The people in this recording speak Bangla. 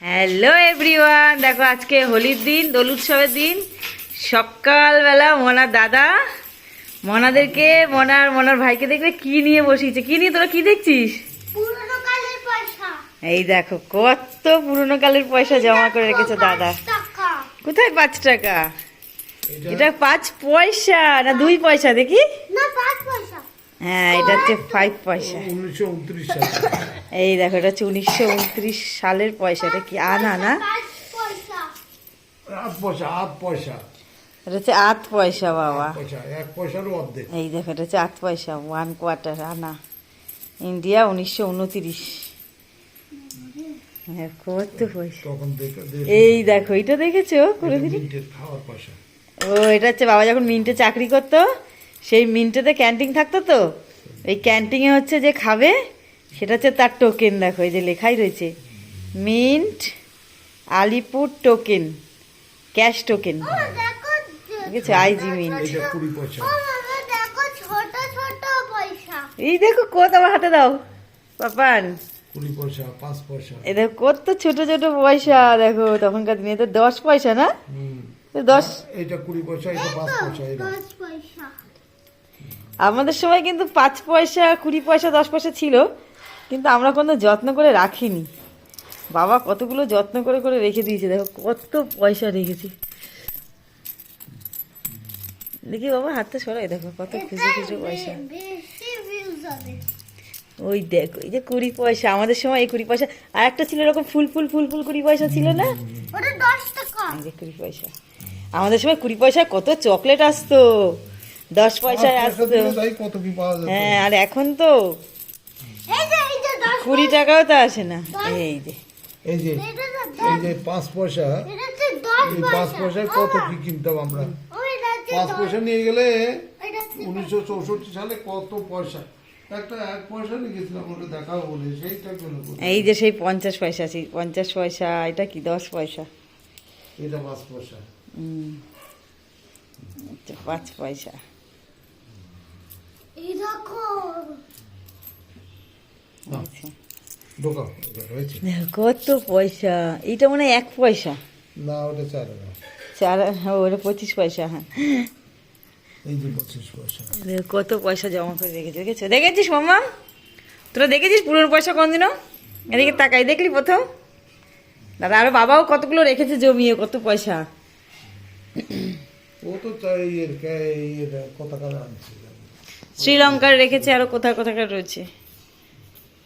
হ্যালো এভরিওয়ান, দেখো আজকে হোলির দিন, দোল উৎসবের দিন। সকালবেলা মনার দাদা মনাদেরকে মনার ভাইকে দেখবে কি নিয়ে বসিয়েছে। কি নিয়ে তোরা কি দেখছিস? পুরনো কালের পয়সা। এই দেখো কত পুরনো কালের পয়সা জমা করে রেখেছে দাদা। কোথায় 5 টাকা? এটা 5 পয়সা না 2 পয়সা? দেখি না 5 পয়সা। হ্যাঁ, এটা হচ্ছে 5 পয়সা। 1929 সাল। এই দেখো এটা হচ্ছে 1929 সালের পয়সা। এটা কি আনা না? 5 পয়সা। 8 পয়সা, 8 পয়সা। এটা হচ্ছে 8 পয়সা বাবা। পয়সা 1 পয়সারও অর্ধেক। এই দেখো এটা হচ্ছে 8 পয়সা, 1 কোয়ার্টার আনা। ইন্ডিয়া 1929। হ্যাঁ, কত পয়সা। তখন এই দেখো এটা দেখেছো করে দিলি? খাওয়ার পয়সা। ও, এটা হচ্ছে বাবা যখন মিন্টে চাকরি করতো, সেই মিন্টেতে ক্যান্টিন থাকতো, তো এই ক্যান্টিনে হচ্ছে যে খাবে সেটা হচ্ছে তার টোকেন। দেখো এই যে লেখাই রয়েছে mint Alipore token, cash token. দেখো ঠিক আছে, আইজি মিন্ট। এটা 20 পয়সা। ও মামা দেখো ছোট ছোট পয়সা। এই দেখো কত, আমার হাতে দাও পাপান। 20 পয়সা, 5 পয়সা। এই দেখো কত ছোট ছোট পয়সা। দেখো তখনকার দিনে তো 10 পয়সা না, 10। এটা 20 পয়সা, এটা 5 পয়সা। এটা 10 পয়সা। আমাদের সময় কিন্তু 5 পয়সা, 20 পয়সা, 10 পয়সা ছিল, কিন্তু আমরা কোনো যত্ন করে রাখিনি। বাবা কতগুলো যত্ন করে করে রেখে দিয়েছে। দেখো কত পয়সা রেখেছি। দেখি বাবা হাতটা সরাই, দেখো কত খুচরো খুচরো পয়সা। বেশি ভিউজ হবে। ওই দেখো এই যে 20 পয়সা, আমাদের সময় এই 20 পয়সা। আর একটা ছিল এরকম ফুল ফুল ফুল ফুল 20 পয়সা ছিল না? ওটা 10 টাকা। এই যে 20 পয়সা। আমাদের সময় 20 পয়সায় কত চকলেট আসতো, 10 পয়সায় 5 পয়সা আসতো। দিলে তাই কত কি পাওয়া যেত। হ্যাঁ, আর এখন তো এই যে 10 20 টাকাও তো আসে না। এই যে এই যে এটা এই যে 5 পয়সা, এটা হচ্ছে 10 এই 5 পয়সায় কত কি কিনতাম আমরা। ওইটা হচ্ছে 5 পয়সা নিয়ে গেলে এটা হচ্ছে 1964 সালে কত পয়সা। একটা 1 পয়সা নিয়ে গেছিলাম, ওটা দেখাও বলে সেইটা গেল। এই যে সেই 50 পয়সা, সেই 50 পয়সা। এটা কি 10 পয়সা? এটা 5 পয়সা। আচ্ছা, 5 পয়সা। এই দেখো আচ্ছা, ঢোকাও, এটা হয়েছে। দেখো কত পয়সা। এইটা মনে হয় 1 পয়সা। না, ওটা 4 টাকা। 4, ওটা 25 পয়সা। হ্যাঁ, এই যে 25 পয়সা। দেখো কত পয়সা জমা করে রেখেছে। দেখেছো? দেখেছিস মাম্মা? তোরা দেখেছিস পুরনো পয়সা কোনদিনও? এদিকে তাকাই, দেখলি প্রথম? দাদা আর বাবাও কতগুলো রেখেছে জমিয়ে, কত পয়সা। ও তো চাই এর কথা কারা আনছে। শ্রীলঙ্কার রেখেছে, আরো কোথায় কোথাকার রয়েছে।